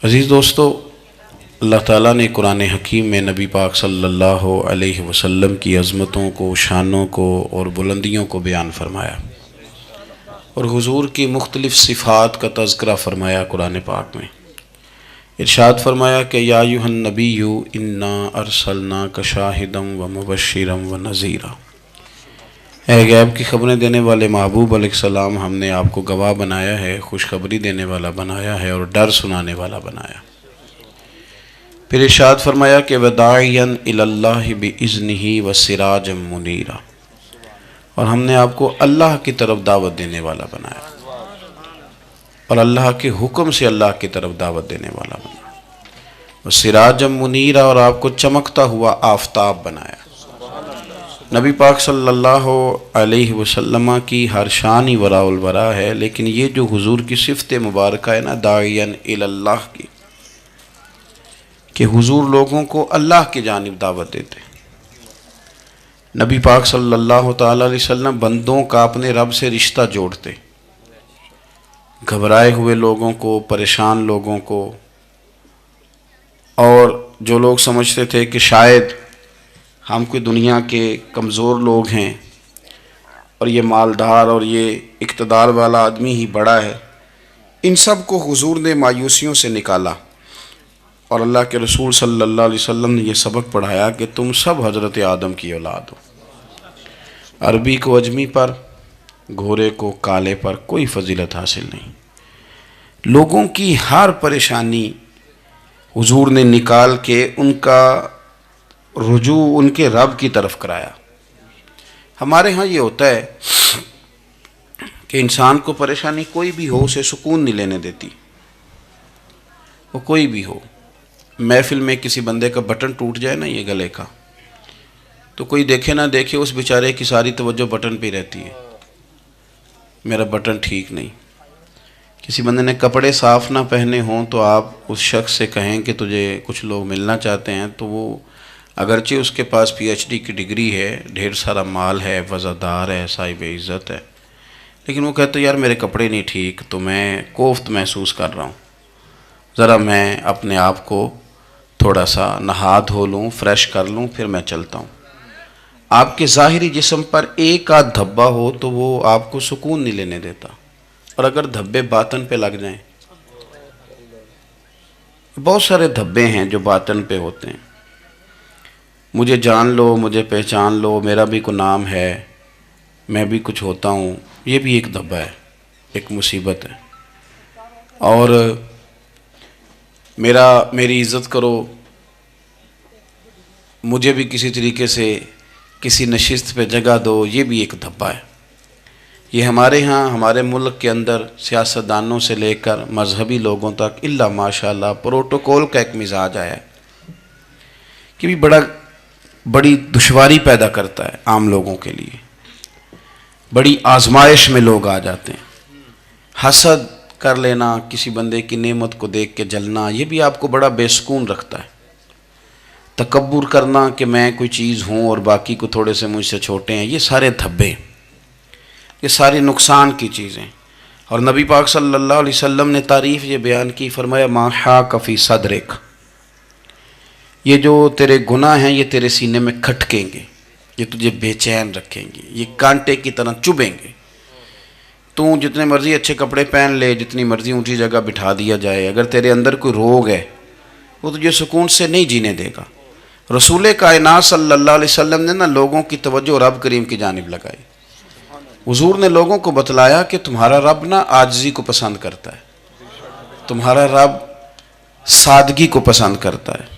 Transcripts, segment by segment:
عزیز دوستو، اللہ تعالیٰ نے قرآن حکیم میں نبی پاک صلی اللہ علیہ وسلم کی عظمتوں کو، شانوں کو اور بلندیوں کو بیان فرمایا، اور حضور کی مختلف صفات کا تذکرہ فرمایا۔ قرآن پاک میں ارشاد فرمایا کہ یا ایھا النبی انا ارسلناک شاہدا ومبشرا ونذیرا، اے غیب کی خبریں دینے والے محبوب علیہ السلام، ہم نے آپ کو گواہ بنایا ہے، خوشخبری دینے والا بنایا ہے اور ڈر سنانے والا بنایا۔ پھر ارشاد فرمایا کہ وداعیا الی اللہ باذنہ وسراجا منیرا، اور ہم نے آپ کو اللہ کی طرف دعوت دینے والا بنایا اور اللہ کے حکم سے اللہ کی طرف دعوت دینے والا بنایا، وسراجا منیرا، اور آپ کو چمکتا ہوا آفتاب بنایا۔ نبی پاک صلی اللہ علیہ وسلم کی ہر شان ہی وراء الورا ہے، لیکن یہ جو حضور کی صفت مبارکہ ہے نا، داعیا الی اللہ کی، کہ حضور لوگوں کو اللہ کی جانب دعوت دیتے۔ نبی پاک صلی اللہ تعالی علیہ وسلم بندوں کا اپنے رب سے رشتہ جوڑتے، گھبرائے ہوئے لوگوں کو، پریشان لوگوں کو، اور جو لوگ سمجھتے تھے کہ شاید ہم کوئی دنیا کے کمزور لوگ ہیں اور یہ مالدار اور یہ اقتدار والا آدمی ہی بڑا ہے، ان سب کو حضور نے مایوسیوں سے نکالا، اور اللہ کے رسول صلی اللہ علیہ وسلم نے یہ سبق پڑھایا کہ تم سب حضرت آدم کی اولاد ہو۔ عربی کو اجمی پر، گھورے کو کالے پر کوئی فضیلت حاصل نہیں۔ لوگوں کی ہر پریشانی حضور نے نکال کے ان کا رجوع ان کے رب کی طرف کرایا۔ ہمارے ہاں یہ ہوتا ہے کہ انسان کو پریشانی کوئی بھی ہو اسے سکون نہیں لینے دیتی، وہ کوئی بھی ہو۔ محفل میں کسی بندے کا بٹن ٹوٹ جائے نا، یہ گلے کا، تو کوئی دیکھے نہ دیکھے اس بیچارے کی ساری توجہ بٹن پہ رہتی ہے، میرا بٹن ٹھیک نہیں۔ کسی بندے نے کپڑے صاف نہ پہنے ہوں تو آپ اس شخص سے کہیں کہ تجھے کچھ لوگ ملنا چاہتے ہیں، تو وہ اگرچہ اس کے پاس پی ایچ ڈی کی ڈگری ہے، ڈھیر سارا مال ہے، وزادار ہے، صاحب عزت ہے، لیکن وہ کہتے یار میرے کپڑے نہیں ٹھیک، تو میں کوفت محسوس کر رہا ہوں، ذرا میں اپنے آپ کو تھوڑا سا نہا دھو لوں، فریش کر لوں، پھر میں چلتا ہوں۔ آپ کے ظاہری جسم پر ایک آدھ دھبا ہو تو وہ آپ کو سکون نہیں لینے دیتا، اور اگر دھبے باطن پہ لگ جائیں، بہت سارے دھبے ہیں جو باطن پہ ہوتے ہیں، مجھے جان لو، مجھے پہچان لو، میرا بھی کوئی نام ہے، میں بھی کچھ ہوتا ہوں، یہ بھی ایک دھبا ہے، ایک مصیبت ہے۔ اور میری عزت کرو، مجھے بھی کسی طریقے سے کسی نشست پہ جگہ دو، یہ بھی ایک دھبا ہے۔ یہ ہمارے ہاں، ہمارے ملک کے اندر سیاستدانوں سے لے کر مذہبی لوگوں تک الا ماشاءاللہ پروٹوکول کا ایک مزاج آیا ہے کہ بھی بڑی دشواری پیدا کرتا ہے عام لوگوں کے لیے، بڑی آزمائش میں لوگ آ جاتے ہیں۔ حسد کر لینا، کسی بندے کی نعمت کو دیکھ کے جلنا، یہ بھی آپ کو بڑا بے سکون رکھتا ہے۔ تکبر کرنا کہ میں کوئی چیز ہوں اور باقی کو تھوڑے سے مجھ سے چھوٹے ہیں، یہ سارے دھبے، یہ ساری نقصان کی چیزیں۔ اور نبی پاک صلی اللہ علیہ وسلم نے تعریف یہ بیان کی، فرمایا ما حاک فی صدرک، یہ جو تیرے گناہ ہیں یہ تیرے سینے میں کھٹکیں گے، یہ تجھے بے چین رکھیں گے، یہ کانٹے کی طرح چبھیں گے۔ تو جتنے مرضی اچھے کپڑے پہن لے، جتنی مرضی اونچی جگہ بٹھا دیا جائے، اگر تیرے اندر کوئی روگ ہے وہ تجھے سکون سے نہیں جینے دے گا۔ رسول کائنات صلی اللہ علیہ وسلم نے نا لوگوں کی توجہ رب کریم کی جانب لگائی۔ حضور نے لوگوں کو بتلایا کہ تمہارا رب نا عاجزی کو پسند کرتا ہے، تمہارا رب سادگی کو پسند کرتا ہے،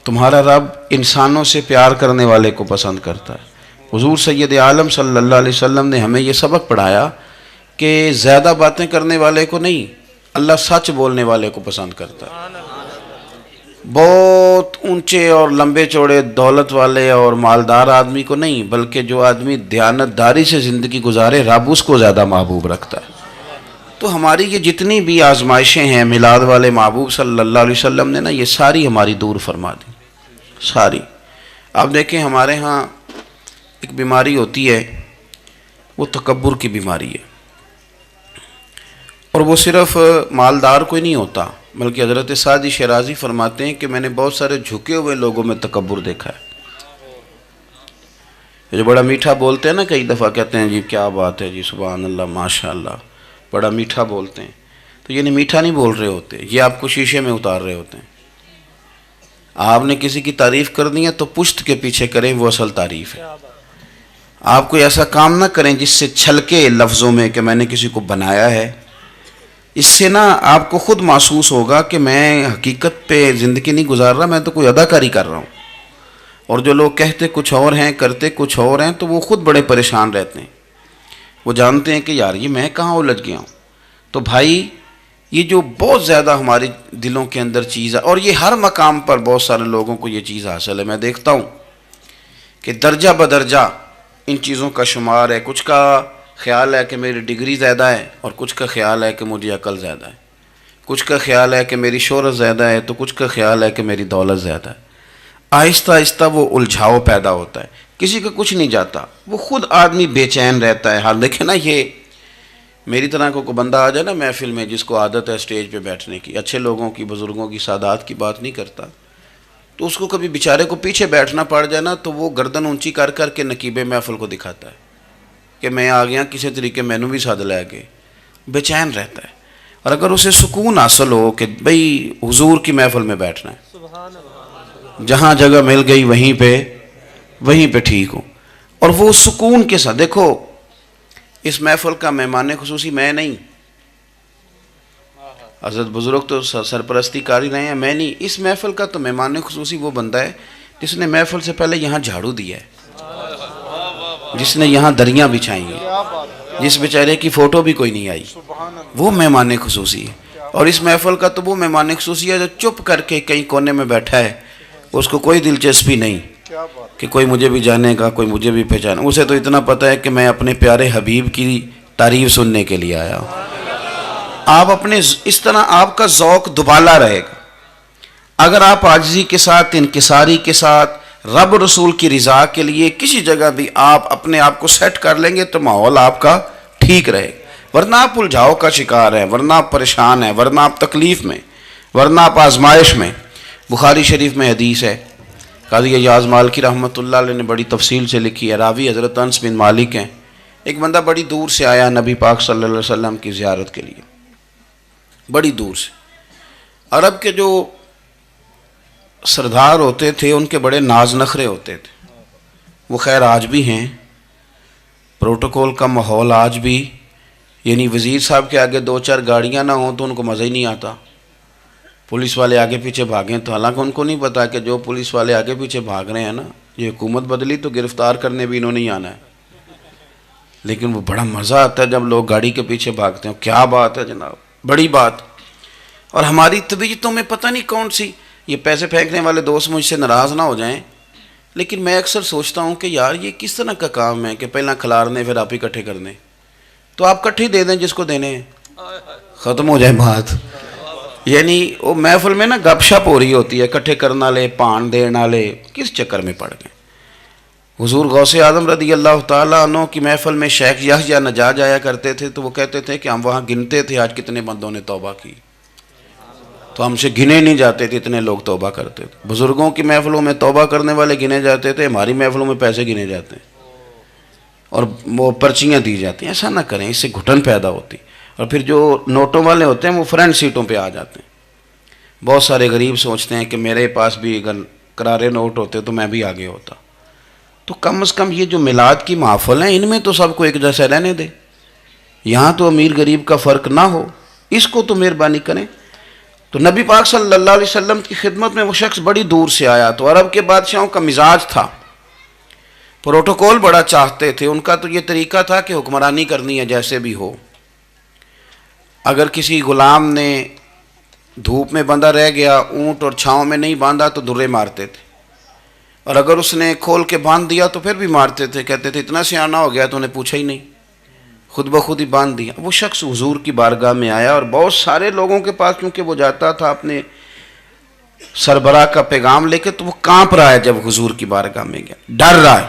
تمہارا رب انسانوں سے پیار کرنے والے کو پسند کرتا ہے۔ حضور سید عالم صلی اللہ علیہ وسلم نے ہمیں یہ سبق پڑھایا کہ زیادہ باتیں کرنے والے کو نہیں، اللہ سچ بولنے والے کو پسند کرتا ہے۔ بہت اونچے اور لمبے چوڑے دولت والے اور مالدار آدمی کو نہیں، بلکہ جو آدمی دیانتداری سے زندگی گزارے، رب اس کو زیادہ محبوب رکھتا ہے۔ تو ہماری یہ جتنی بھی آزمائشیں ہیں، میلاد والے محبوب صلی اللہ علیہ وسلم نے نا یہ ساری ہماری دور فرما دی، ساری۔ آپ دیکھیں ہمارے ہاں ایک بیماری ہوتی ہے، وہ تکبر کی بیماری ہے، اور وہ صرف مالدار کوئی نہیں ہوتا، بلکہ حضرت سعدی شیرازی فرماتے ہیں کہ میں نے بہت سارے جھکے ہوئے لوگوں میں تکبر دیکھا ہے. جو بڑا میٹھا بولتے ہیں نا، کئی دفعہ کہتے ہیں جی کیا بات ہے جی، سبحان اللہ ماشاء اللہ، بڑا میٹھا بولتے ہیں، تو یعنی میٹھا نہیں بول رہے ہوتے، یہ آپ کو شیشے میں اتار رہے ہوتے ہیں. آپ نے کسی کی تعریف کرنی ہے تو پشت کے پیچھے کریں، وہ اصل تعریف ہے. آپ کوئی ایسا کام نہ کریں جس سے چھلکے لفظوں میں کہ میں نے کسی کو بنایا ہے. اس سے نا آپ کو خود محسوس ہوگا کہ میں حقیقت پہ زندگی نہیں گزار رہا، میں تو کوئی اداکاری کر رہا ہوں. اور جو لوگ کہتے کچھ اور ہیں کرتے کچھ اور ہیں تو وہ خود بڑے پریشان رہتے ہیں. وہ جانتے ہیں کہ یار یہ میں کہاں الجھ گیا ہوں. تو بھائی یہ جو بہت زیادہ ہمارے دلوں کے اندر چیز ہے، اور یہ ہر مقام پر بہت سارے لوگوں کو یہ چیز حاصل ہے. میں دیکھتا ہوں کہ درجہ بدرجہ ان چیزوں کا شمار ہے. کچھ کا خیال ہے کہ میری ڈگری زیادہ ہے، اور کچھ کا خیال ہے کہ مجھے عقل زیادہ ہے. کچھ کا خیال ہے کہ میری شہرت زیادہ ہے، تو کچھ کا خیال ہے کہ میری دولت زیادہ ہے. آہستہ آہستہ وہ الجھاؤ پیدا ہوتا ہے. کسی کا کچھ نہیں جاتا، وہ خود آدمی بے چین رہتا ہے. حال دیکھیں نا، یہ میری طرح کو بندہ آ جائے نا محفل میں جس کو عادت ہے اسٹیج پہ بیٹھنے کی، اچھے لوگوں کی، بزرگوں کی، سادات کی بات نہیں کرتا، تو اس کو کبھی بیچارے کو پیچھے بیٹھنا پڑ جائے نا تو وہ گردن اونچی کر کر کے نقیب محفل کو دکھاتا ہے کہ میں آ گیا، کسی طریقے مینوں بھی ساتھ لے کے. بے چین رہتا ہے. اور اگر اسے سکون حاصل ہو کہ بھئی حضور کی محفل میں بیٹھنا ہے، جہاں جگہ مل گئی وہیں پہ ٹھیک ہوں، اور وہ سکون کے ساتھ. دیکھو اس محفل کا مہمان خصوصی میں نہیں، حضرت بزرگ تو سرپرستی کاری رہے ہیں، میں نہیں. اس محفل کا تو مہمان خصوصی وہ بندہ ہے جس نے محفل سے پہلے یہاں جھاڑو دیا ہے، جس نے یہاں دریاں بچھائی ہیں، جس بیچارے کی فوٹو بھی کوئی نہیں آئی، وہ مہمان خصوصی ہے. اور اس محفل کا تو وہ مہمان خصوصی ہے جو چپ کر کے کہیں کونے میں بیٹھا ہے، اس کو کوئی دلچسپی نہیں کہ کوئی مجھے بھی جانے گا، کوئی مجھے بھی پہچانے. اسے تو اتنا پتہ ہے کہ میں اپنے پیارے حبیب کی تعریف سننے کے لیے آیا ہوں. آپ اپنے اس طرح آپ کا ذوق دوبالا رہے گا اگر آپ عاجزی کے ساتھ، انکساری کے ساتھ، رب رسول کی رضا کے لیے کسی جگہ بھی آپ اپنے آپ کو سیٹ کر لیں گے تو ماحول آپ کا ٹھیک رہے گا. ورنہ آپ الجھاؤ کا شکار ہیں، ورنہ آپ پریشان ہیں، ورنہ آپ تکلیف میں، ورنہ آپ آزمائش میں. بخاری شریف میں حدیث ہے، قاضی ایاز مالکی رحمۃ اللہ علیہ نے بڑی تفصیل سے لکھی ہے. راوی حضرت انس بن مالک ہیں. ایک بندہ بڑی دور سے آیا نبی پاک صلی اللہ علیہ وسلم کی زیارت کے لیے، بڑی دور سے. عرب کے جو سردار ہوتے تھے ان کے بڑے ناز نخرے ہوتے تھے. وہ خیر آج بھی ہیں، پروٹوکول کا ماحول آج بھی، یعنی وزیر صاحب کے آگے دو چار گاڑیاں نہ ہوں تو ان کو مزہ ہی نہیں آتا. پولیس والے آگے پیچھے بھاگیں تو حالانکہ ان کو نہیں پتا کہ جو پولیس والے آگے پیچھے بھاگ رہے ہیں نا، یہ حکومت بدلی تو گرفتار کرنے بھی انہوں نے ہی آنا ہے. لیکن وہ بڑا مزہ آتا ہے جب لوگ گاڑی کے پیچھے بھاگتے ہیں. کیا بات ہے جناب، بڑی بات. اور ہماری طبیعتوں میں پتہ نہیں کون سی، یہ پیسے پھینکنے والے دوست مجھ سے ناراض نہ ہو جائیں، لیکن میں اکثر سوچتا ہوں کہ یار یہ کس طرح کا کام ہے کہ پہلا کھلارنے پھر آپ اکٹھے کرنے. تو آپ کٹھے دے دیں جس کو دینے ہیں، ختم ہو جائے بات. یعنی وہ محفل میں نا گپ شپ ہو رہی ہوتی ہے، اکٹھے کرنا لے، پان دینا لے، کس چکر میں پڑ گئے. حضور غوث اعظم رضی اللہ تعالیٰ عنہ کی محفل میں شیخ یحییٰ نجار آیا کرتے تھے تو وہ کہتے تھے کہ ہم وہاں گنتے تھے آج کتنے بندوں نے توبہ کی، تو ہم سے گنے نہیں جاتے تھے، اتنے لوگ توبہ کرتے تھے. بزرگوں کی محفلوں میں توبہ کرنے والے گنے جاتے تھے، ہماری محفلوں میں پیسے گنے جاتے ہیں اور وہ پرچیاں دی جاتی ہیں. ایسا نہ کریں، اس سے گھٹن پیدا ہوتی. اور پھر جو نوٹوں والے ہوتے ہیں وہ فرنٹ سیٹوں پہ آ جاتے ہیں. بہت سارے غریب سوچتے ہیں کہ میرے پاس بھی اگر کرارے نوٹ ہوتے تو میں بھی آگے ہوتا. تو کم از کم یہ جو میلاد کی محفل ہیں ان میں تو سب کو ایک جیسا رہنے دے. یہاں تو امیر غریب کا فرق نہ ہو، اس کو تو مہربانی کریں. تو نبی پاک صلی اللہ علیہ وسلم کی خدمت میں وہ شخص بڑی دور سے آیا. تو عرب کے بادشاہوں کا مزاج تھا، پروٹوکول بڑا چاہتے تھے. ان کا تو یہ طریقہ تھا کہ حکمرانی کرنی ہے جیسے بھی ہو. اگر کسی غلام نے دھوپ میں بندھا رہ گیا، اونٹ اور چھاؤں میں نہیں باندھا تو درے مارتے تھے، اور اگر اس نے کھول کے باندھ دیا تو پھر بھی مارتے تھے. کہتے تھے اتنا سیانا ہو گیا تو انہیں پوچھا ہی نہیں، خود بخود ہی باندھ دیا. وہ شخص حضور کی بارگاہ میں آیا اور بہت سارے لوگوں کے پاس کیونکہ وہ جاتا تھا اپنے سربراہ کا پیغام لے کے، تو وہ کانپ رہا ہے. جب حضور کی بارگاہ میں گیا ڈر رہا ہے.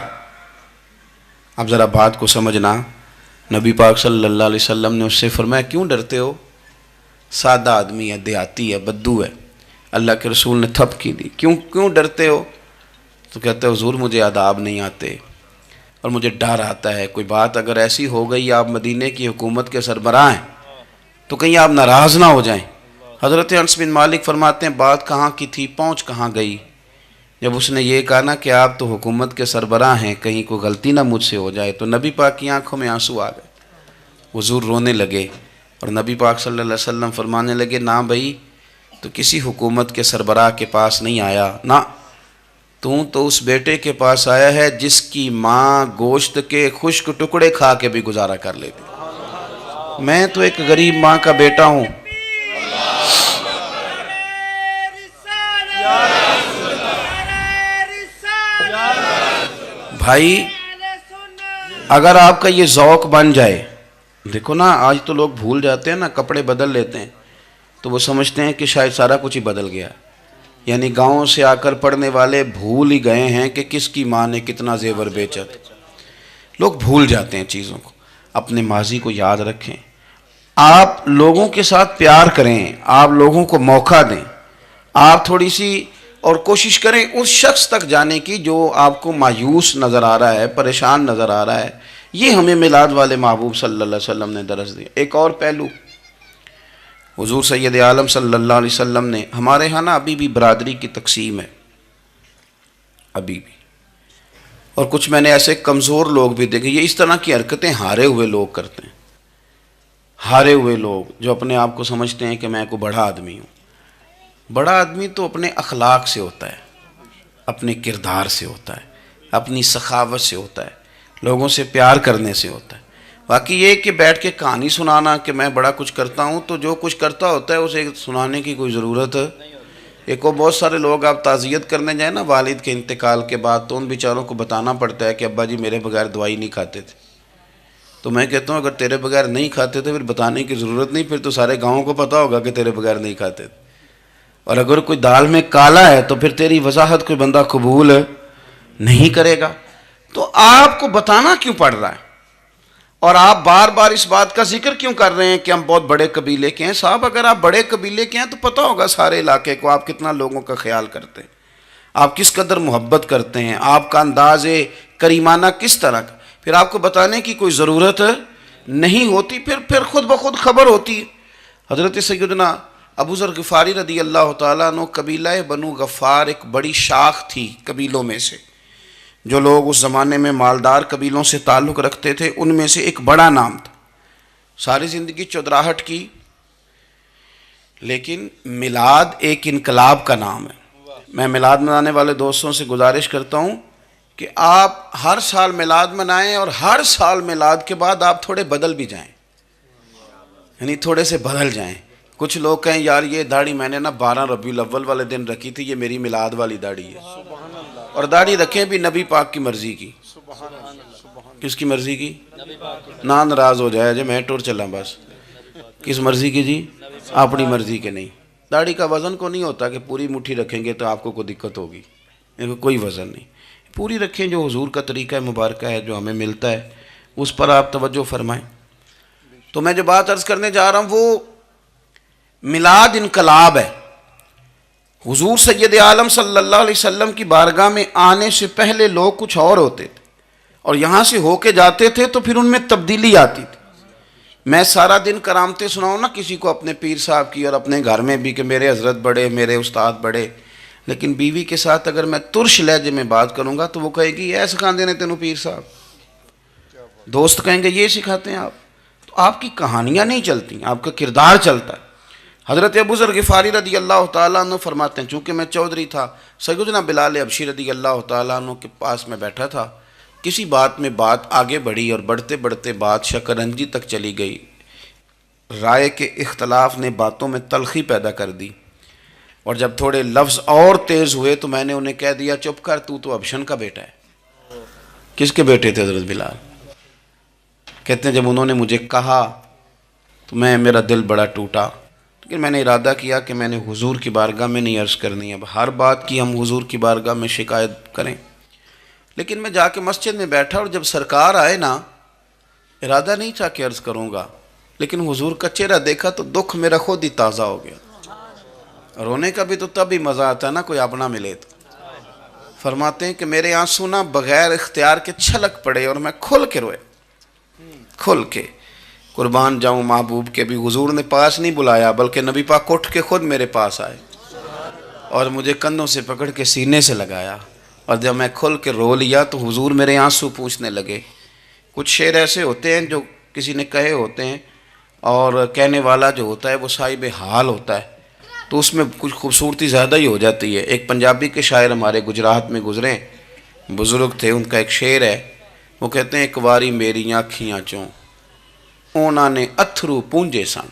اب ذرا بات کو سمجھنا، نبی پاک صلی اللہ علیہ وسلم نے اس سے فرمایا کیوں ڈرتے ہو؟ سادہ آدمی ہے، دیہاتی ہے، بدو ہے. اللہ کے رسول نے تھپکی دی. کیوں ڈرتے ہو؟ تو کہتے ہیں حضور مجھے آداب نہیں آتے اور مجھے ڈر آتا ہے، کوئی بات اگر ایسی ہو گئی آپ مدینے کی حکومت کے سربراہ ہیں تو کہیں آپ ناراض نہ ہو جائیں. حضرت انس بن مالک فرماتے ہیں بات کہاں کی تھی، پہنچ کہاں گئی. جب اس نے یہ کہا نا کہ آپ تو حکومت کے سربراہ ہیں، کہیں کوئی غلطی نہ مجھ سے ہو جائے، تو نبی پاک کی آنکھوں میں آنسو آ گئے. حضور رونے لگے اور نبی پاک صلی اللہ علیہ وسلم فرمانے لگے نہ بھائی تو کسی حکومت کے سربراہ کے پاس نہیں آیا، نہ تو اس بیٹے کے پاس آیا ہے جس کی ماں گوشت کے خشک ٹکڑے کھا کے بھی گزارا کر لیتی. میں تو ایک غریب ماں کا بیٹا ہوں. بھائی اگر آپ کا یہ ذوق بن جائے، دیکھو نا آج تو لوگ بھول جاتے ہیں نا، کپڑے بدل لیتے ہیں تو وہ سمجھتے ہیں کہ شاید سارا کچھ ہی بدل گیا. یعنی گاؤں سے آ کر پڑھنے والے بھول ہی گئے ہیں کہ کس کی ماں نے کتنا زیور بیچا. لوگ بھول جاتے ہیں چیزوں کو. اپنے ماضی کو یاد رکھیں، آپ لوگوں کے ساتھ پیار کریں، آپ لوگوں کو موقع دیں، آپ تھوڑی سی اور کوشش کریں اس شخص تک جانے کی جو آپ کو مایوس نظر آ رہا ہے، پریشان نظر آ رہا ہے. یہ ہمیں میلاد والے محبوب صلی اللہ علیہ وسلم نے درس دیا. ایک اور پہلو، حضور سید عالم صلی اللہ علیہ وسلم نے، ہمارے ہاں نا ابھی بھی برادری کی تقسیم ہے، ابھی بھی، اور کچھ میں نے ایسے کمزور لوگ بھی دیکھے. یہ اس طرح کی حرکتیں ہارے ہوئے لوگ کرتے ہیں. ہارے ہوئے لوگ جو اپنے آپ کو سمجھتے ہیں کہ میں کوئی بڑا آدمی ہوں. بڑا آدمی تو اپنے اخلاق سے ہوتا ہے، اپنے کردار سے ہوتا ہے، اپنی سخاوت سے ہوتا ہے، لوگوں سے پیار کرنے سے ہوتا ہے. باقی یہ کہ بیٹھ کے کہانی سنانا کہ میں بڑا کچھ کرتا ہوں، تو جو کچھ کرتا ہوتا ہے اسے سنانے کی کوئی ضرورت ہے. ایک اور بہت سارے لوگ آپ تعزیت کرنے جائیں نا والد کے انتقال کے بعد، تو ان بیچاروں کو بتانا پڑتا ہے کہ ابا جی میرے بغیر دوائی نہیں کھاتے تھے. تو میں کہتا ہوں اگر تیرے بغیر نہیں کھاتے تھے پھر بتانے کی ضرورت نہیں، پھر تو سارے گاؤں کو پتہ ہوگا کہ تیرے بغیر نہیں کھاتے تھے. اور اگر کوئی دال میں کالا ہے تو پھر تیری وضاحت کوئی بندہ قبول نہیں کرے گا. تو آپ کو بتانا کیوں پڑ رہا ہے؟ اور آپ بار بار اس بات کا ذکر کیوں کر رہے ہیں کہ ہم بہت بڑے قبیلے کے ہیں؟ صاحب اگر آپ بڑے قبیلے کے ہیں تو پتہ ہوگا سارے علاقے کو آپ کتنا لوگوں کا خیال کرتے ہیں، آپ کس قدر محبت کرتے ہیں، آپ کا انداز کریمانہ کس طرح کا. پھر آپ کو بتانے کی کوئی ضرورت نہیں ہوتی، پھر خود بخود خبر ہوتی. حضرت سیدنا ابو ذر غفاری رضی اللہ تعالیٰ عنہ، قبیلہ بنو غفار ایک بڑی شاخ تھی قبیلوں میں سے. جو لوگ اس زمانے میں مالدار قبیلوں سے تعلق رکھتے تھے ان میں سے ایک بڑا نام تھا. ساری زندگی چودراہٹ کی، لیکن میلاد ایک انقلاب کا نام ہے. میں میلاد منانے والے دوستوں سے گزارش کرتا ہوں کہ آپ ہر سال میلاد منائیں، اور ہر سال میلاد کے بعد آپ تھوڑے بدل بھی جائیں، یعنی تھوڑے سے بدل جائیں. کچھ لوگ کہیں یار یہ داڑھی میں نے نا 12 ربیع الاول والے دن رکھی تھی، یہ میری میلاد والی داڑھی ہے. اور داڑھی رکھیں بھی نبی پاک کی مرضی کی. کس کی مرضی کی؟ نہ ناراض ہو جائے جی میں ٹور چلا بس. کس مرضی کی جی؟ اپنی مرضی کے نہیں. داڑھی کا وزن کو نہیں ہوتا کہ پوری مٹھی رکھیں گے تو آپ کو کوئی دقت ہوگی، کوئی وزن نہیں. پوری رکھیں، جو حضور کا طریقہ مبارکہ ہے جو ہمیں ملتا ہے اس پر آپ توجہ فرمائیں. تو میں جو بات عرض کرنے جا رہا ہوں وہ میلاد انقلاب ہے. حضور سید عالم صلی اللہ علیہ وسلم کی بارگاہ میں آنے سے پہلے لوگ کچھ اور ہوتے تھے، اور یہاں سے ہو کے جاتے تھے تو پھر ان میں تبدیلی آتی تھی. میں سارا دن کرامتیں سناؤں نا کسی کو اپنے پیر صاحب کی اور اپنے گھر میں بھی کہ میرے حضرت بڑے، میرے استاد بڑے، لیکن بیوی کے ساتھ اگر میں ترش لہجے میں بات کروں گا تو وہ کہے گی اے سکھاندے نے تینوں پیر صاحب. دوست کہیں گے یہ سکھاتے ہیں آپ. تو آپ کی کہانیاں نہیں چلتی، آپ کا کردار چلتا ہے. حضرت ابو ذر غفاری رضی اللہ تعالیٰ عنہ فرماتے ہیں چونکہ میں چودھری تھا، سیدنا بلال حبشی رضی اللہ تعالیٰ عنہ کے پاس میں بیٹھا تھا. کسی بات میں بات آگے بڑھی اور بڑھتے بڑھتے بات شکرنجی تک چلی گئی. رائے کے اختلاف نے باتوں میں تلخی پیدا کر دی، اور جب تھوڑے لفظ اور تیز ہوئے تو میں نے انہیں کہہ دیا چپ کر، تو ابشن کا بیٹا ہے. کس کے بیٹے تھے حضرت بلال؟ کہتے ہیں جب انہوں نے مجھے کہا تو میرا دل بڑا ٹوٹا، لیکن میں نے ارادہ کیا کہ میں نے حضور کی بارگاہ میں نہیں عرض کرنی. اب ہر بات کی ہم حضور کی بارگاہ میں شکایت کریں. لیکن میں جا کے مسجد میں بیٹھا اور جب سرکار آئے نا، ارادہ نہیں تھا کہ عرض کروں گا، لیکن حضور کا چہرہ دیکھا تو دکھ میرا خود ہی تازہ ہو گیا۔ رونے کا بھی تو تب ہی مزہ آتا ہے نا کوئی اپنا ملے تو۔ فرماتے ہیں کہ میرے آنسو نہ بغیر اختیار کے چھلک پڑے اور میں کھل کے روئے، کھل کے۔ قربان جاؤں محبوب کے بھی حضور نے پاس نہیں بلایا، بلکہ نبی پاک اٹھ کے خود میرے پاس آئے اور مجھے کندھوں سے پکڑ کے سینے سے لگایا، اور جب میں کھل کے رو لیا تو حضور میرے آنسو پوچھنے لگے۔ کچھ شعر ایسے ہوتے ہیں جو کسی نے کہے ہوتے ہیں، اور کہنے والا جو ہوتا ہے وہ صاحب حال ہوتا ہے، تو اس میں کچھ خوبصورتی زیادہ ہی ہو جاتی ہے۔ ایک پنجابی کے شاعر ہمارے گجرات میں گزرے، بزرگ تھے، ان کا ایک شعر ہے، وہ کہتے ہیں ایک واری میری آنکھیاں چوں اونا نے اتھرو پونجے سن،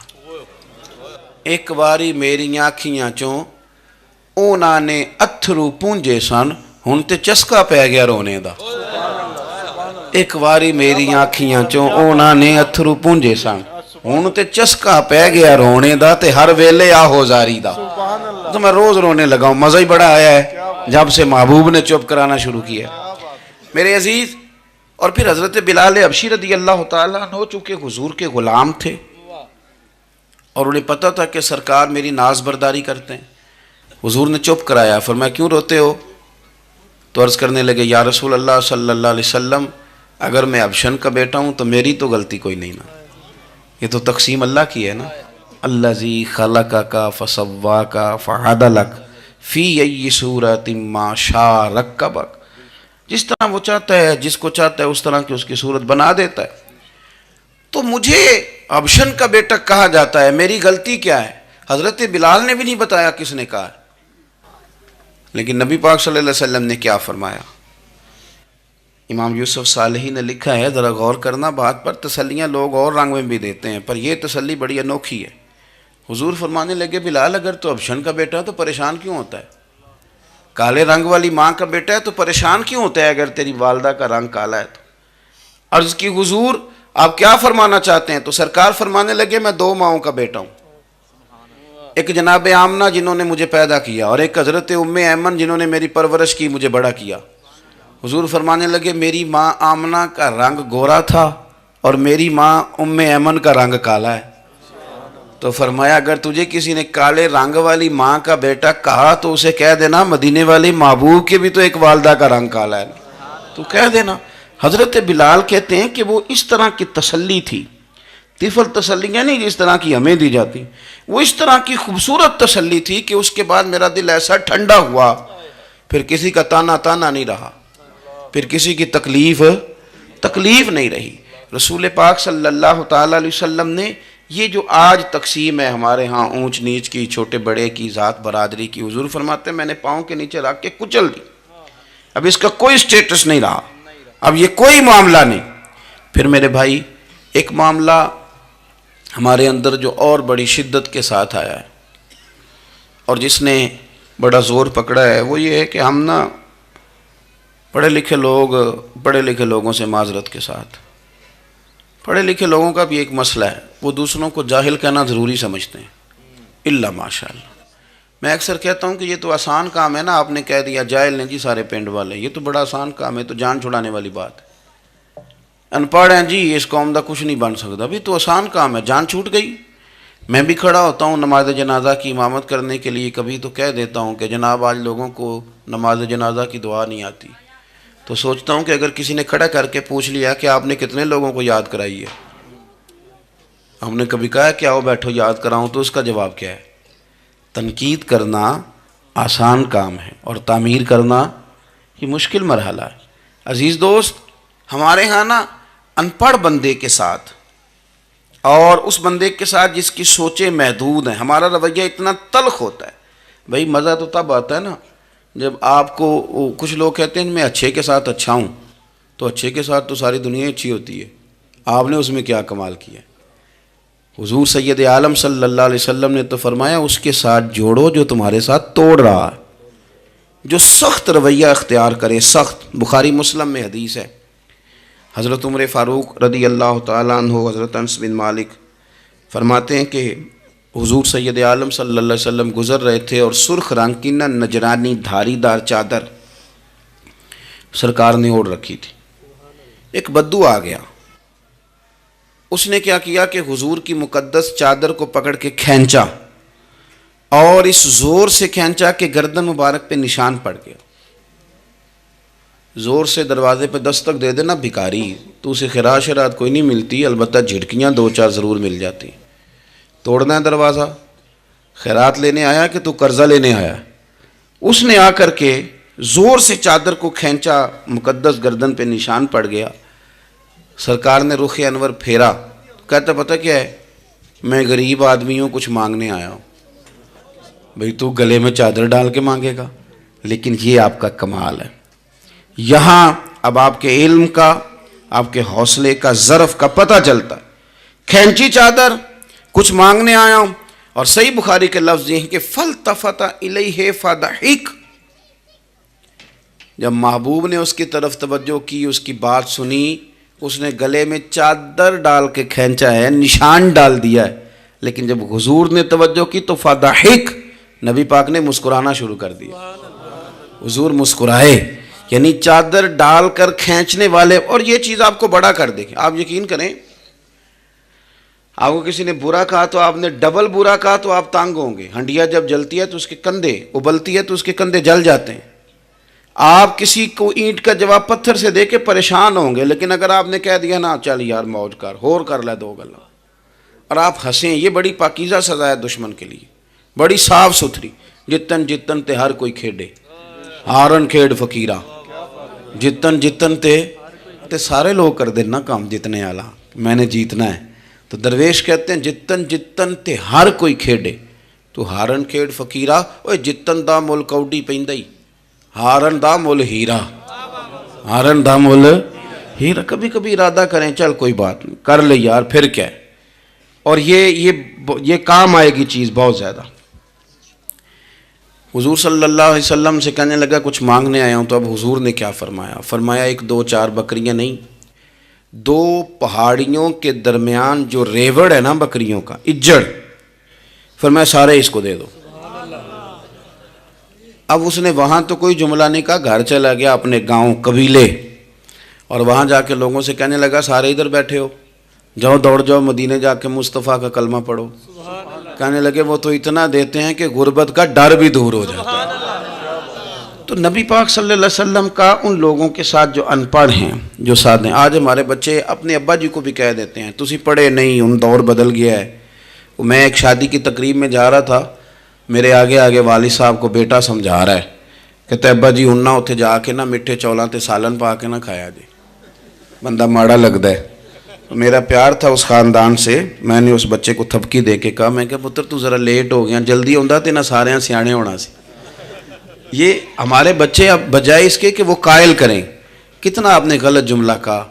ایک واری میری آنکھیاں چوں اونا نے اتھرو پونجے سن، ہن تے چسکا پہ گیا رونے دا۔ ایک واری میری آنکھیاں چوں اونا نے اتھرو پونجے سن، ہن تے چسکا پہ گیا رونے دا، تے ہر ویلے آہو زاری دا۔ تو میں روز رونے لگا ہوں، مزہ ہی بڑا آیا ہے جب سے محبوب نے چپ کرانا شروع کیا۔ میرے عزیز، اور پھر حضرت بلال حبشی رضی اللہ تعالیٰ عنہ چونکہ حضور کے غلام تھے اور انہیں پتہ تھا کہ سرکار میری ناز برداری کرتے ہیں، حضور نے چپ کرایا۔ فرمایا کیوں روتے ہو؟ تو عرض کرنے لگے یا رسول اللہ صلی اللہ علیہ وسلم، اگر میں حبشن کا بیٹا ہوں تو میری تو غلطی کوئی نہیں نا، یہ تو تقسیم اللہ کی ہے نا۔ الذی خلقک فسواک فعدلک فی ای صورت ما شاء رکبک، جس طرح وہ چاہتا ہے، جس کو چاہتا ہے اس طرح کی اس کی صورت بنا دیتا ہے۔ تو مجھے حبشن کا بیٹا کہا جاتا ہے، میری غلطی کیا ہے؟ حضرت بلال نے بھی نہیں بتایا کس نے کہا ہے، لیکن نبی پاک صلی اللہ علیہ وسلم نے کیا فرمایا؟ امام یوسف صالحی نے لکھا ہے، ذرا غور کرنا بات پر، تسلیاں لوگ اور رنگ میں بھی دیتے ہیں، پر یہ تسلی بڑی انوکھی ہے۔ حضور فرمانے لگے بلال اگر تو حبشن کا بیٹا ہے تو پریشان کیوں ہوتا ہے؟ کالے رنگ والی ماں کا بیٹا ہے تو پریشان کیوں ہوتا ہے اگر تیری والدہ کا رنگ کالا ہے تو؟ عرض کی حضور آپ کیا فرمانا چاہتے ہیں؟ تو سرکار فرمانے لگے میں دو ماؤں کا بیٹا ہوں، ایک جناب آمنہ جنہوں نے مجھے پیدا کیا، اور ایک حضرت ام ایمن جنہوں نے میری پرورش کی، مجھے بڑا کیا۔ حضور فرمانے لگے میری ماں آمنہ کا رنگ گورا تھا اور میری ماں ام ایمن کا رنگ کالا ہے۔ تو فرمایا اگر تجھے کسی نے کالے رنگ والی ماں کا بیٹا کہا تو اسے کہہ دینا مدینے والی محبوب کے بھی تو ایک والدہ کا رنگ کالا ہے، تو کہہ دینا۔ حضرت بلال کہتے ہیں کہ وہ اس طرح کی تسلی تھی، طفل تسلیاں نہیں جس طرح کی ہمیں دی جاتی، وہ اس طرح کی خوبصورت تسلی تھی کہ اس کے بعد میرا دل ایسا ٹھنڈا ہوا، پھر کسی کا تانا نہیں رہا، پھر کسی کی تکلیف نہیں رہی۔ رسول پاک صلی اللہ تعالیٰ علیہ وسلم نے یہ جو آج تقسیم ہے ہمارے ہاں اونچ نیچ کی، چھوٹے بڑے کی، ذات برادری کی، حضور فرماتے ہیں میں نے پاؤں کے نیچے رکھ کے کچل دی، اب اس کا کوئی سٹیٹس نہیں رہا، اب یہ کوئی معاملہ نہیں۔ پھر میرے بھائی ایک معاملہ ہمارے اندر جو اور بڑی شدت کے ساتھ آیا ہے اور جس نے بڑا زور پکڑا ہے، وہ یہ ہے کہ ہم نا پڑھے لکھے لوگوں سے معذرت کے ساتھ، پڑھے لکھے لوگوں کا بھی ایک مسئلہ ہے، وہ دوسروں کو جاہل کہنا ضروری سمجھتے ہیں، الا ماشاء اللہ۔ میں اکثر کہتا ہوں کہ یہ تو آسان کام ہے نا، آپ نے کہہ دیا جاہل نے جی سارے پنڈ والے، یہ تو بڑا آسان کام ہے، تو جان چھڑانے والی بات ہے۔ ان پڑھ ہیں جی اس قوم دا کچھ نہیں بن سکتا، بھی تو آسان کام ہے، جان چھوٹ گئی۔ میں بھی کھڑا ہوتا ہوں نماز جنازہ کی امامت کرنے کے لیے، کبھی تو کہہ دیتا ہوں کہ جناب آج لوگوں کو نماز جنازہ کی دعا نہیں آتی، تو سوچتا ہوں کہ اگر کسی نے کھڑا کر کے پوچھ لیا کہ آپ نے کتنے لوگوں کو یاد کرائی ہے، ہم نے کبھی کہا کہ آؤ بیٹھو یاد کراؤں، تو اس کا جواب کیا ہے؟ تنقید کرنا آسان کام ہے اور تعمیر کرنا یہ مشکل مرحلہ ہے۔ عزیز دوست، ہمارے ہاں نا ان پڑھ بندے کے ساتھ اور اس بندے کے ساتھ جس کی سوچیں محدود ہیں، ہمارا رویہ اتنا تلخ ہوتا ہے۔ بھائی مزہ تو تب آتا ہے نا جب آپ کو، کچھ لوگ کہتے ہیں میں اچھے کے ساتھ اچھا ہوں، تو اچھے کے ساتھ تو ساری دنیا اچھی ہوتی ہے، آپ نے اس میں کیا کمال کیا؟ حضور سید عالم صلی اللہ علیہ وسلم نے تو فرمایا اس کے ساتھ جوڑو جو تمہارے ساتھ توڑ رہا ہے، جو سخت رویہ اختیار کرے، سخت۔ بخاری مسلم میں حدیث ہے، حضرت عمر فاروق رضی اللہ تعالیٰ عنہ، حضرت انس بن مالک فرماتے ہیں کہ حضور سید عالم صلی اللہ علیہ وسلم گزر رہے تھے اور سرخ رنگ کی نہ نجرانی دھاری دار چادر سرکار نے اوڑھ رکھی تھی، ایک بدو آ گیا، اس نے کیا کیا کہ حضور کی مقدس چادر کو پکڑ کے کھینچا، اور اس زور سے کھینچا کہ گردن مبارک پہ نشان پڑ گیا۔ زور سے دروازے پہ دستک دے دینا بھکاری، تو اسے خیرات شرات کوئی نہیں ملتی، البتہ جھٹکیاں دو چار ضرور مل جاتی۔ توڑنا ہے دروازہ، خیرات لینے آیا کہ تو قرضہ لینے آیا؟ اس نے آ کر کے زور سے چادر کو کھینچا، مقدس گردن پہ نشان پڑ گیا۔ سرکار نے رخ انور پھیرا، کہتا پتہ کیا ہے، میں غریب آدمی ہوں، کچھ مانگنے آیا ہوں۔ بھئی تو گلے میں چادر ڈال کے مانگے گا؟ لیکن یہ آپ کا کمال ہے۔ یہاں اب آپ کے علم کا، آپ کے حوصلے کا، ظرف کا پتہ چلتا ہے۔ کھینچی چادر، کچھ مانگنے آیا ہوں، اور صحیح بخاری کے لفظ یہ ہیں کہ فَالْتَفَتَ إِلَيْهِ فَضَحِكَ، جب محبوب نے اس کی طرف توجہ کی، اس کی بات سنی، اس نے گلے میں چادر ڈال کے کھینچا ہے، نشان ڈال دیا ہے، لیکن جب حضور نے توجہ کی تو فَضَحِكَ، نبی پاک نے مسکرانا شروع کر دیا۔ حضور مسکرائے، یعنی چادر ڈال کر کھینچنے والے، اور یہ چیز آپ کو بڑا کر دے گی۔ آپ یقین کریں، آپ کو کسی نے برا کہا تو آپ نے ڈبل برا کہا تو آپ تانگ ہوں گے۔ ہنڈیا جب جلتی ہے تو اس کے کندھے، ابلتی ہے تو اس کے کندھے جل جاتے ہیں۔ آپ کسی کو اینٹ کا جواب پتھر سے دے کے پریشان ہوں گے، لیکن اگر آپ نے کہہ دیا نا چل یار موج کر، ہور کر لے دو گلا، اور آپ ہنسیں، یہ بڑی پاکیزہ سزا ہے دشمن کے لیے، بڑی صاف ستھری۔ جتن جتن تے ہر کوئی کھیڑے، ہارن کھیڑ فقیرہ، جتن جتن تے سارے لوگ کر دینا کام جتنے آلہ، میں نے جیتنا ہے۔ تو درویش کہتے ہیں جتن جتن تے ہر کوئی کھیڑے، تو ہارن کھیڑ فقیرہ، اوے جتن دا مل کوڈی پیندائی، ہارن دا مل ہیرا، ہارن دا مل ہیرا۔ کبھی کبھی ارادہ کریں چل کوئی بات نہیں، کر لے یار، پھر کیا ہے۔ اور یہ کام آئے گی چیز بہت زیادہ۔ حضور صلی اللہ علیہ وسلم سے کہنے لگا کچھ مانگنے آیا ہوں، تو اب حضور نے کیا فرمایا؟ فرمایا ایک دو چار بکریاں نہیں، دو پہاڑیوں کے درمیان جو ریوڑ ہے نا بکریوں کا، اجڑ، فرمایا سارے اس کو دے دو۔ اب اس نے وہاں تو کوئی جملہ نہیں کہا، گھر چلا گیا اپنے گاؤں قبیلے، اور وہاں جا کے لوگوں سے کہنے لگا سارے ادھر بیٹھے ہو، جاؤ دوڑ جاؤ مدینے جا کے مصطفیٰ کا کلمہ پڑھو۔ کہنے لگے وہ تو اتنا دیتے ہیں کہ غربت کا ڈر بھی دور ہو جاتا ہے۔ تو نبی پاک صلی اللہ علیہ وسلم کا ان لوگوں کے ساتھ جو ان پڑھ ہیں، جو ساتھ ہیں، آج ہمارے بچے اپنے ابا جی کو بھی کہہ دیتے ہیں تسی پڑھے نہیں، ان دور بدل گیا ہے۔ میں ایک شادی کی تقریب میں جا رہا تھا، میرے آگے آگے والد صاحب کو بیٹا سمجھا رہا ہے، کہتے ابا جی ہن نہ اتھے جا کے نہ میٹھے چولاں تے سالن پا کے نہ کھایا جی، بندہ ماڑا لگتا ہے۔ میرا پیار تھا اس خاندان سے، میں نے اس بچے کو تھپکی دے کے کہا، میں کہا پتر تو ذرا لیٹ ہو گیا، جلدی ہوندہ تے نہ سارے سیانے ہونا سی۔ یہ ہمارے بچے اب بجائے اس کے کہ وہ قائل کریں، کتنا آپ نے غلط جملہ کہا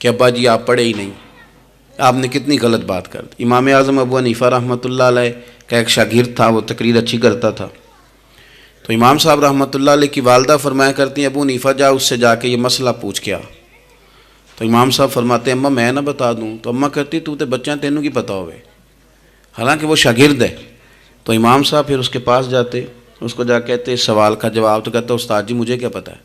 کہ ابا جی آپ پڑھے ہی نہیں، آپ نے کتنی غلط بات کر دی۔ امام اعظم ابو حنیفہ رحمۃ اللہ علیہ کا ایک شاگرد تھا، وہ تقریر اچھی کرتا تھا، تو امام صاحب رحمۃ اللہ علیہ کی والدہ فرمایا کرتی ہیں ابو حنیفہ جا اس سے جا کے یہ مسئلہ پوچھ کے آ۔ تو امام صاحب فرماتے ہیں اماں میں نہ بتا دوں، تو اماں کہتی تو تے بچہ تینوں کی پتہ ہوئے، حالانکہ وہ شاگرد ہے۔ تو امام صاحب پھر اس کے پاس جاتے، اس کو جا کہتے اس سوال کا جواب، تو کہتا استاد جی مجھے کیا پتہ ہے،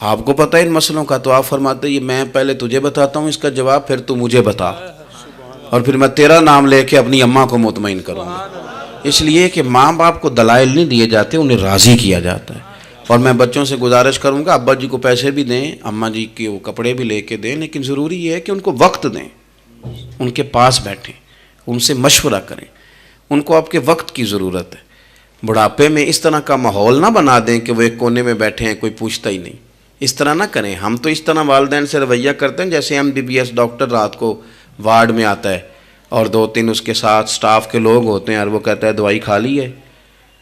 آپ کو پتہ ہے ان مسئلوں کا؟ تو آپ فرماتے یہ میں پہلے تجھے بتاتا ہوں اس کا جواب، پھر تو مجھے بتا، اور پھر میں تیرا نام لے کے اپنی اماں کو مطمئن کروں گا۔ اس لیے کہ ماں باپ کو دلائل نہیں دیے جاتے، انہیں راضی کیا جاتا ہے۔ اور میں بچوں سے گزارش کروں گا ابا جی کو پیسے بھی دیں، اماں جی کے وہ کپڑے بھی لے کے دیں، لیکن ضروری یہ ہے کہ ان کو وقت دیں، ان کے پاس بیٹھیں، ان سے مشورہ کریں، ان کو آپ کے وقت کی ضرورت ہے۔ بڑھاپے میں اس طرح کا ماحول نہ بنا دیں کہ وہ ایک کونے میں بیٹھے ہیں، کوئی پوچھتا ہی نہیں، اس طرح نہ کریں۔ ہم تو اس طرح والدین سے رویہ کرتے ہیں جیسے MBBS ڈاکٹر رات کو وارڈ میں آتا ہے اور دو تین اس کے ساتھ سٹاف کے لوگ ہوتے ہیں، اور وہ کہتا ہے دوائی کھا لی ہے،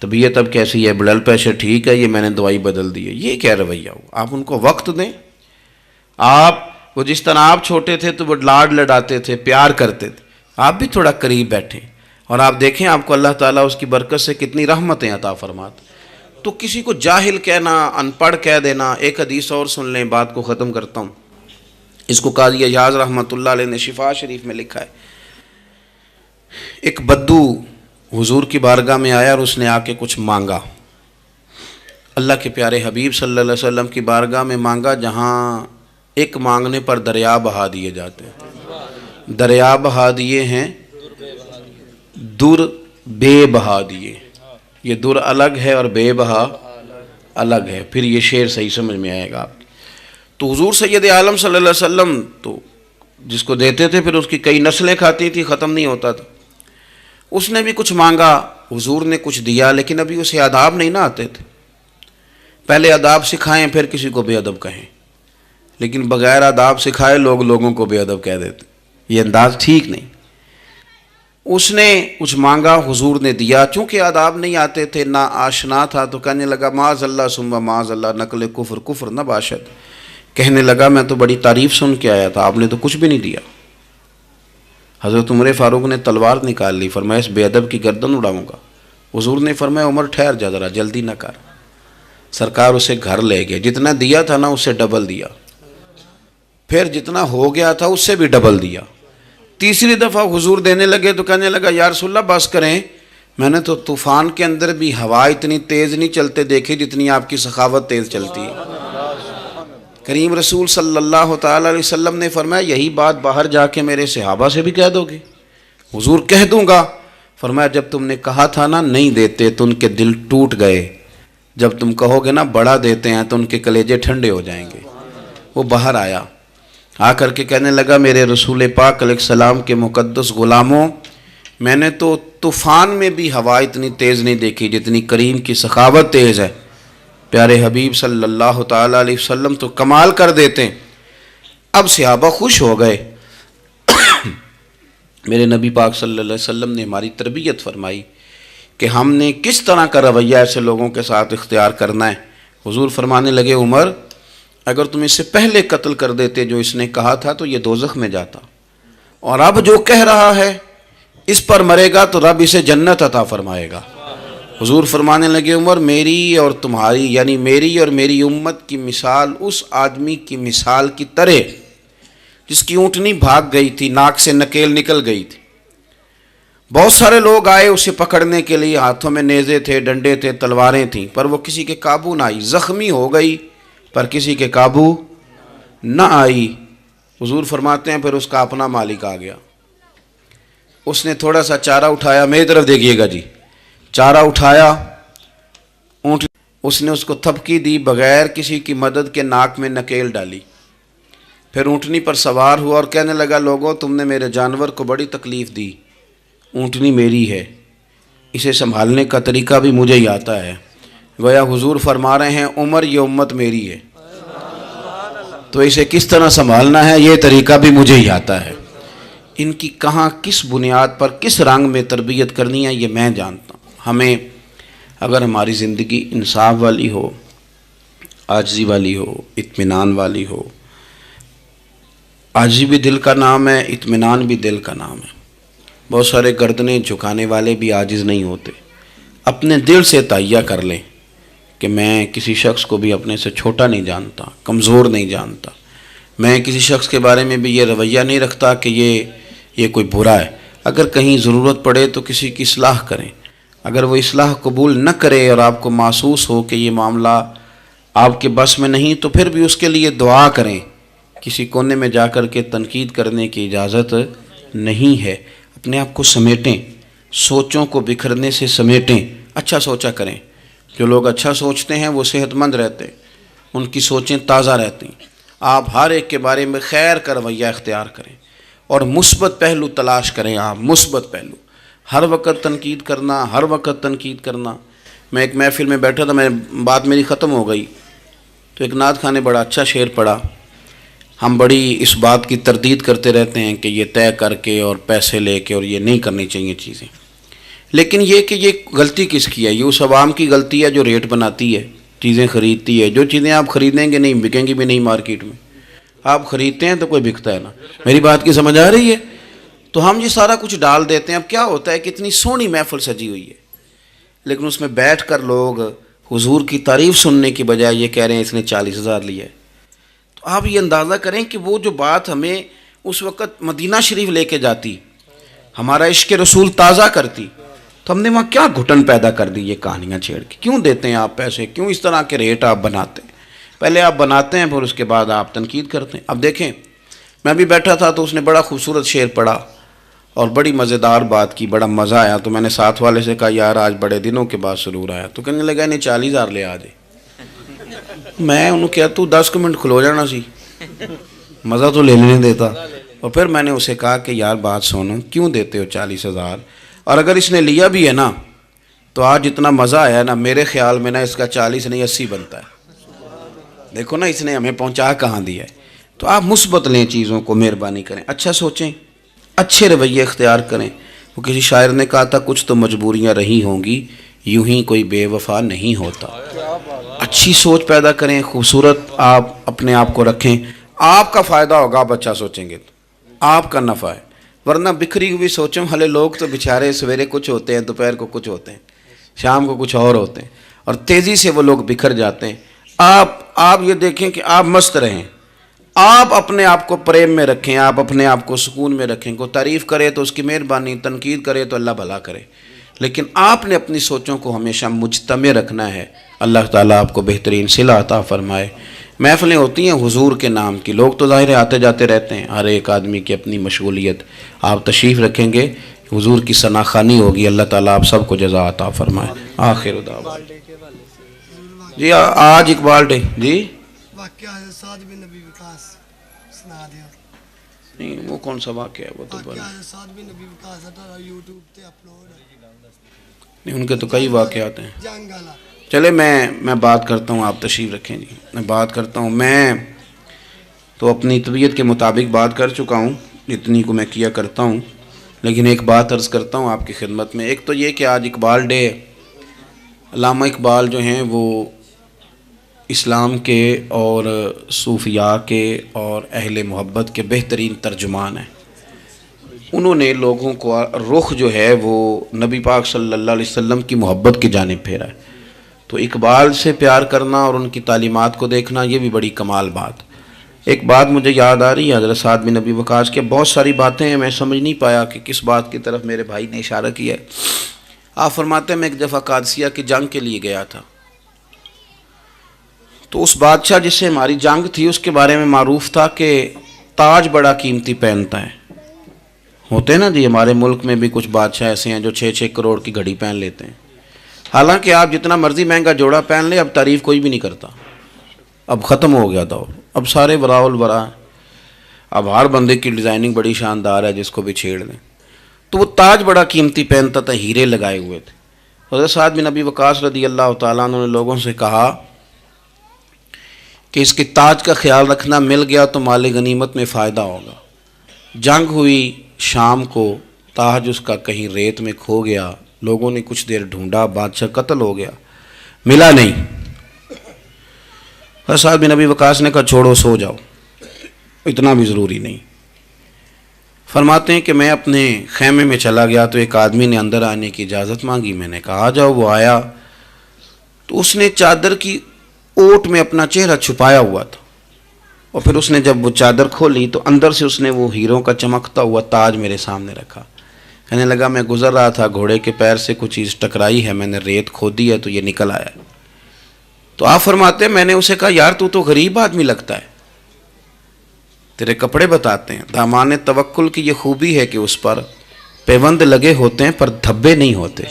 طبیعت اب کیسی ہے، بلڈ پریشر ٹھیک ہے، یہ میں نے دوائی بدل دی ہے۔ یہ کیا رویہ ہو؟ آپ ان کو وقت دیں۔ وہ جس طرح آپ چھوٹے تھے تو وہ لاڈ لڈاتے تھے، پیار کرتے تھے، آپ بھی تھوڑا قریب بیٹھیں، اور آپ دیکھیں آپ کو اللہ تعالیٰ اس کی برکت سے کتنی رحمتیں عطا فرماتے۔ تو کسی کو جاہل کہنا، ان پڑھ کہہ دینا۔ ایک حدیث اور سن لیں، بات کو ختم کرتا ہوں۔ اس کو قاضی ایاز رحمۃ اللہ علیہ نے شفا شریف میں لکھا ہے، ایک بدو حضور کی بارگاہ میں آیا اور اس نے آ کے کچھ مانگا، اللہ کے پیارے حبیب صلی اللہ علیہ وسلم کی بارگاہ میں مانگا، جہاں ایک مانگنے پر دریا بہا دیے جاتے ہیں۔ دریا بہا دیے ہیں، در بے بہا دیے. یہ در الگ ہے اور بے بہا الگ ہے. پھر یہ شعر صحیح سمجھ میں آئے گا آپ. تو حضور سید عالم صلی اللہ علیہ وسلم تو جس کو دیتے تھے پھر اس کی کئی نسلیں کھاتی تھی، ختم نہیں ہوتا تھا. اس نے بھی کچھ مانگا، حضور نے کچھ دیا، لیکن ابھی اسے آداب نہیں نہ آتے تھے. پہلے آداب سکھائیں پھر کسی کو بے ادب کہیں، لیکن بغیر آداب سکھائے لوگ لوگوں کو بے ادب کہہ دیتے. یہ انداز ٹھیک نہیں. اس نے کچھ مانگا، حضور نے دیا. چونکہ آداب نہیں آتے تھے، نہ آشنا تھا، تو کہنے لگا معاذ اللہ ثم معاذ اللہ نقل کفر کفر نہ باشد. کہنے لگا میں تو بڑی تعریف سن کے آیا تھا، آپ نے تو کچھ بھی نہیں دیا. حضرت عمر فاروق نے تلوار نکال لی، فرمایا اس بے ادب کی گردن اڑاؤں گا. حضور نے فرمایا عمر ٹھہر جا ذرا، جلدی نہ کر. سرکار اسے گھر لے گئے. جتنا دیا تھا نا اس سے ڈبل دیا، پھر جتنا ہو گیا تھا اس سے بھی ڈبل دیا. تیسری دفعہ حضور دینے لگے تو کہنے لگا یا رسول اللہ بس کریں، میں نے تو طوفان کے اندر بھی ہوا اتنی تیز نہیں چلتے دیکھی جتنی آپ کی سخاوت تیز چلتی ہے. کریم رسول صلی اللہ تعالی علیہ وسلم نے فرمایا یہی بات باہر جا کے میرے صحابہ سے بھی کہہ دو گے؟ حضور کہہ دوں گا. فرمایا جب تم نے کہا تھا نا نہیں دیتے تو ان کے دل ٹوٹ گئے، جب تم کہو گے نا بڑا دیتے ہیں تو ان کے کلیجے ٹھنڈے ہو جائیں گے. وہ باہر آیا، آ کر کے کہنے لگا میرے رسول پاک علیہ السلام کے مقدس غلاموں، میں نے تو طوفان میں بھی ہوا اتنی تیز نہیں دیکھی جتنی کریم کی سخاوت تیز ہے. پیارے حبیب صلی اللہ تعالیٰ علیہ وسلم تو کمال کر دیتے ہیں. اب صحابہ خوش ہو گئے. میرے نبی پاک صلی اللہ علیہ وسلم نے ہماری تربیت فرمائی کہ ہم نے کس طرح کا رویہ ایسے لوگوں کے ساتھ اختیار کرنا ہے. حضور فرمانے لگے عمر اگر تم اس سے پہلے قتل کر دیتے جو اس نے کہا تھا تو یہ دوزخ میں جاتا، اور اب جو کہہ رہا ہے اس پر مرے گا تو رب اسے جنت عطا فرمائے گا. حضور فرمانے لگے عمر میری اور تمہاری یعنی میری اور میری امت کی مثال اس آدمی کی مثال کی طرح جس کی اونٹنی بھاگ گئی تھی، ناک سے نکیل نکل گئی تھی. بہت سارے لوگ آئے اسے پکڑنے کے لیے، ہاتھوں میں نیزے تھے، ڈنڈے تھے، تلواریں تھیں، پر وہ کسی کے قابو نہ آئی. زخمی ہو گئی پر کسی کے قابو نہ آئی. حضور فرماتے ہیں پھر اس کا اپنا مالک آ گیا. اس نے تھوڑا سا چارہ اٹھایا، میری طرف دیکھیے گا جی، چارہ اٹھایا، اونٹ اس نے اس کو تھپکی دی، بغیر کسی کی مدد کے ناک میں نکیل ڈالی. پھر اونٹنی پر سوار ہوا اور کہنے لگا لوگوں تم نے میرے جانور کو بڑی تکلیف دی، اونٹنی میری ہے، اسے سنبھالنے کا طریقہ بھی مجھے ہی آتا ہے. گویا حضور فرما رہے ہیں عمر یہ امت میری ہے تو اسے کس طرح سنبھالنا ہے یہ طریقہ بھی مجھے ہی آتا ہے. ان کی کہاں کس بنیاد پر کس رنگ میں تربیت کرنی ہے یہ میں جانتا ہوں. ہمیں اگر ہماری زندگی انصاف والی ہو، عاجزی والی ہو، اطمینان والی ہو، عاجزی بھی دل کا نام ہے، اطمینان بھی دل کا نام ہے. بہت سارے گردنیں جھکانے والے بھی عاجز نہیں ہوتے. اپنے دل سے تہیہ کر لیں کہ میں کسی شخص کو بھی اپنے سے چھوٹا نہیں جانتا، کمزور نہیں جانتا. میں کسی شخص کے بارے میں بھی یہ رویہ نہیں رکھتا کہ یہ کوئی برا ہے. اگر کہیں ضرورت پڑے تو کسی کی اصلاح کریں. اگر وہ اصلاح قبول نہ کرے اور آپ کو محسوس ہو کہ یہ معاملہ آپ کے بس میں نہیں تو پھر بھی اس کے لیے دعا کریں. کسی کونے میں جا کر کے تنقید کرنے کی اجازت نہیں ہے. اپنے آپ کو سمیٹیں، سوچوں کو بکھرنے سے سمیٹیں، اچھا سوچا کریں. جو لوگ اچھا سوچتے ہیں وہ صحت مند رہتے ہیں، ان کی سوچیں تازہ رہتی ہیں. آپ ہر ایک کے بارے میں خیر کا رویہ اختیار کریں اور مثبت پہلو تلاش کریں. آپ مثبت پہلو، ہر وقت تنقید کرنا، ہر وقت تنقید کرنا. میں ایک محفل میں بیٹھا تھا، بات میری ختم ہو گئی تو ایک نعت خواں نے بڑا اچھا شعر پڑھا. ہم بڑی اس بات کی تردید کرتے رہتے ہیں کہ یہ طے کر کے اور پیسے لے کے اور یہ نہیں کرنی چاہیے چیزیں، لیکن یہ کہ یہ غلطی کس کی ہے؟ یہ اس عوام کی غلطی ہے جو ریٹ بناتی ہے، چیزیں خریدتی ہے. جو چیزیں آپ خریدیں گے نہیں بکیں گی بھی نہیں مارکیٹ میں. آپ خریدتے ہیں تو کوئی بکتا ہے نا. میری بات کی سمجھ آ رہی ہے؟ تو ہم یہ سارا کچھ ڈال دیتے ہیں. اب کیا ہوتا ہے کہ اتنی سونی محفل سجی ہوئی ہے لیکن اس میں بیٹھ کر لوگ حضور کی تعریف سننے کی بجائے یہ کہہ رہے ہیں اس نے 40,000 لیا ہے. تو آپ یہ اندازہ کریں کہ وہ جو بات ہمیں اس وقت مدینہ شریف لے کے جاتی، ہمارا عشق رسول تازہ کرتی، تو ہم نے وہاں کیا گھٹن پیدا کر دی یہ کہانیاں چھیڑ کے. کیوں دیتے ہیں آپ پیسے؟ کیوں اس طرح کے ریٹ آپ بناتے ہیں؟ پہلے آپ بناتے ہیں پھر اس کے بعد آپ تنقید کرتے ہیں. اب دیکھیں میں بھی بیٹھا تھا تو اس نے بڑا خوبصورت شعر پڑھا اور بڑی مزیدار بات کی، بڑا مزہ آیا. تو میں نے ساتھ والے سے کہا یار آج بڑے دنوں کے بعد سرور آیا. تو کہنے لگا انہیں 40,000 لے آ جائے. میں انہوں کہا تو 10 منٹ کھلو جانا سی، مزہ تو لے لینے دیتا. اور پھر میں نے اسے کہا کہ یار بات سنو، کیوں دیتے ہو 40,000؟ اور اگر اس نے لیا بھی ہے نا تو آج اتنا مزہ آیا نا، میرے خیال میں نا اس کا 40 نہیں 80 بنتا ہے. دیکھو نا اس نے ہمیں پہنچا کہاں دیا ہے. تو آپ مثبت لیں چیزوں کو، مہربانی کریں، اچھا سوچیں، اچھے رویے اختیار کریں. وہ کسی شاعر نے کہا تھا کچھ تو مجبوریاں رہی ہوں گی، یوں ہی کوئی بے وفا نہیں ہوتا. اچھی سوچ پیدا کریں، خوبصورت آپ اپنے آپ کو رکھیں. آپ کا فائدہ ہوگا، آپ اچھا سوچیں گے تو آپ کا نفع ہے. ورنہ بکھری ہوئی سوچوں والے لوگ تو بیچارے سویرے کچھ ہوتے ہیں، دوپہر کو کچھ ہوتے ہیں، شام کو کچھ اور ہوتے ہیں، اور تیزی سے وہ لوگ بکھر جاتے ہیں. آپ یہ دیکھیں کہ آپ مست رہیں، آپ اپنے آپ کو پریم میں رکھیں، آپ اپنے آپ کو سکون میں رکھیں. کوئی تعریف کرے تو اس کی مہربانی، تنقید کرے تو اللہ بھلا کرے، لیکن آپ نے اپنی سوچوں کو ہمیشہ مجتمع رکھنا ہے. اللہ تعالیٰ آپ کو بہترین صلہ عطا فرمائے. محفلیں ہوتی ہیں حضور کے نام کی، لوگ تو ظاہر آتے جاتے رہتے ہیں، ہر ایک آدمی کی اپنی مشغولیت. آپ تشریف رکھیں گے، حضور کی ثنا خوانی ہوگی. اللہ تعالیٰ آپ سب کو جزا عطا فرمائے. آخر دعوانا جی آج اقبال ڈے جی واقعہ ہے سعد بن نبی وقاص سنا دیا. نہیں وہ کون سا واقعہ ہے؟ وہ تو واقعہ ہے سعد بن نبی وقاص ہے، یوٹیوب تے اپلوڈ ہے. نہیں، ان کے تو کئی واقعات ہیں. جنگ والا. چلے میں بات کرتا ہوں، آپ تشریف رکھیں جی. میں بات کرتا ہوں. میں تو اپنی طبیعت کے مطابق بات کر چکا ہوں، اتنی کو میں کیا کرتا ہوں، لیکن ایک بات عرض کرتا ہوں آپ کی خدمت میں. ایک تو یہ کہ آج اقبال ڈے. علامہ اقبال جو ہیں وہ اسلام کے اور صوفیاء کے اور اہل محبت کے بہترین ترجمان ہیں. انہوں نے لوگوں کو رخ جو ہے وہ نبی پاک صلی اللہ علیہ وسلم کی محبت کی جانب پھیرا ہے. تو اقبال سے پیار کرنا اور ان کی تعلیمات کو دیکھنا یہ بھی بڑی کمال بات. ایک بات مجھے یاد آ رہی ہے حضرت سعد بن نبی وقاص کے. بہت ساری باتیں ہیں، میں سمجھ نہیں پایا کہ کس بات کی طرف میرے بھائی نے اشارہ کیا ہے. آپ فرماتے ہیں میں ایک دفعہ قادسیہ کی جنگ کے لیے گیا تھا، تو اس بادشاہ جس سے ہماری جنگ تھی اس کے بارے میں معروف تھا کہ تاج بڑا قیمتی پہنتا ہے. ہوتے ہیں نا جی، ہمارے ملک میں بھی کچھ بادشاہ ایسے ہیں جو 6-6 کروڑ کی گھڑی پہن لیتے ہیں. حالانکہ آپ جتنا مرضی مہنگا جوڑا پہن لیں، اب تعریف کوئی بھی نہیں کرتا. اب ختم ہو گیا دور، اب سارے وراء الورا. اب ہر بندے کی ڈیزائننگ بڑی شاندار ہے، جس کو بھی چھیڑ دیں. تو وہ تاج بڑا قیمتی پہنتا تھا، ہیرے لگائے ہوئے تھے. حضرت سعد بن نبی وقاص رضی اللہ تعالیٰ عنہ نے لوگوں سے کہا کہ اس کے تاج کا خیال رکھنا، مل گیا تو مال غنیمت میں فائدہ ہوگا. جنگ ہوئی شام کو، تاج اس کا کہیں ریت میں کھو گیا. لوگوں نے کچھ دیر ڈھونڈا، بادشاہ قتل ہو گیا، ملا نہیں. حضرت سعد بن نبی وقاص نے کہا چھوڑو، سو جاؤ، اتنا بھی ضروری نہیں. فرماتے ہیں کہ میں اپنے خیمے میں چلا گیا تو ایک آدمی نے اندر آنے کی اجازت مانگی. میں نے کہا آ جاؤ. وہ آیا تو اس نے چادر کی اوٹ میں اپنا چہرہ چھپایا ہوا تھا، اور پھر اس نے جب وہ چادر کھولی تو اندر سے اس نے وہ ہیروں کا چمکتا ہوا تاج میرے سامنے رکھا. کہنے لگا میں گزر رہا تھا، گھوڑے کے پیر سے کچھ چیز ٹکرائی ہے، میں نے ریت کھودی ہے تو یہ نکل آیا. تو آپ فرماتے ہیں میں نے اسے کہا یار تو غریب آدمی لگتا ہے، تیرے کپڑے بتاتے ہیں. دامان توکل کی یہ خوبی ہے کہ اس پر پیوند لگے ہوتے ہیں پر دھبے نہیں ہوتے.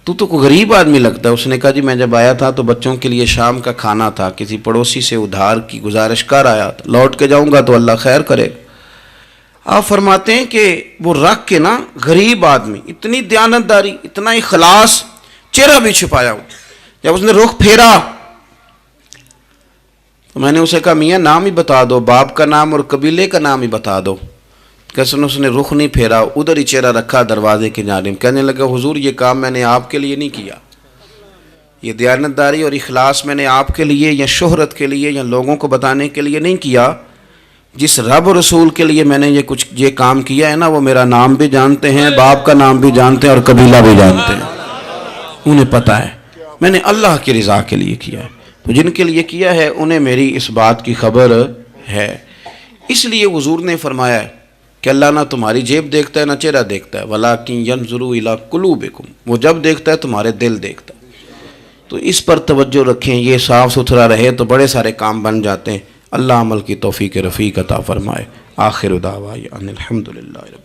تو غریب آدمی لگتا ہے. اس نے کہا جی میں جب آیا تھا تو بچوں کے لیے شام کا کھانا تھا، کسی پڑوسی سے ادھار کی گزارش کر آیا، لوٹ کے جاؤں گا تو اللہ خیر کرے. آپ فرماتے ہیں کہ وہ رکھ کے نا غریب آدمی، اتنی دیانتداری، اتنا اخلاص، چہرہ بھی چھپایا ہو. جب اس نے رخ پھیرا تو میں نے اسے کہا میاں نام ہی بتا دو، باپ کا نام اور قبیلے کا نام ہی بتا دو. کیسے اس نے رخ نہیں پھیرا، ادھر ہی چہرہ رکھا دروازے کے جانب. کہنے لگا حضور یہ کام میں نے آپ کے لیے نہیں کیا، یہ دیانتداری اور اخلاص میں نے آپ کے لیے یا شہرت کے لیے یا لوگوں کو بتانے کے لیے نہیں کیا. جس رب و رسول کے لیے میں نے یہ کام کیا ہے نا، وہ میرا نام بھی جانتے ہیں، باپ کا نام بھی جانتے ہیں اور قبیلہ بھی جانتے ہیں. انہیں پتہ ہے میں نے اللہ کی رضا کے لیے کیا ہے. تو جن کے لیے کیا ہے انہیں میری اس بات کی خبر ہے. اس لیے حضور نے فرمایا ہے کہ اللہ نہ تمہاری جیب دیکھتا ہے نہ چہرہ دیکھتا ہے، وَلَٰكِن يَنْظُرُ إِلَىٰ قُلُوبِكُمْ، وہ جب دیکھتا ہے تمہارے دل دیکھتا ہے. تو اس پر توجہ رکھیں، یہ صاف ستھرا رہے تو بڑے سارے کام بن جاتے ہیں. اللہ عمل کی توفیق رفیق عطا فرمائے. آخر دعوانا ان الحمدللہ رب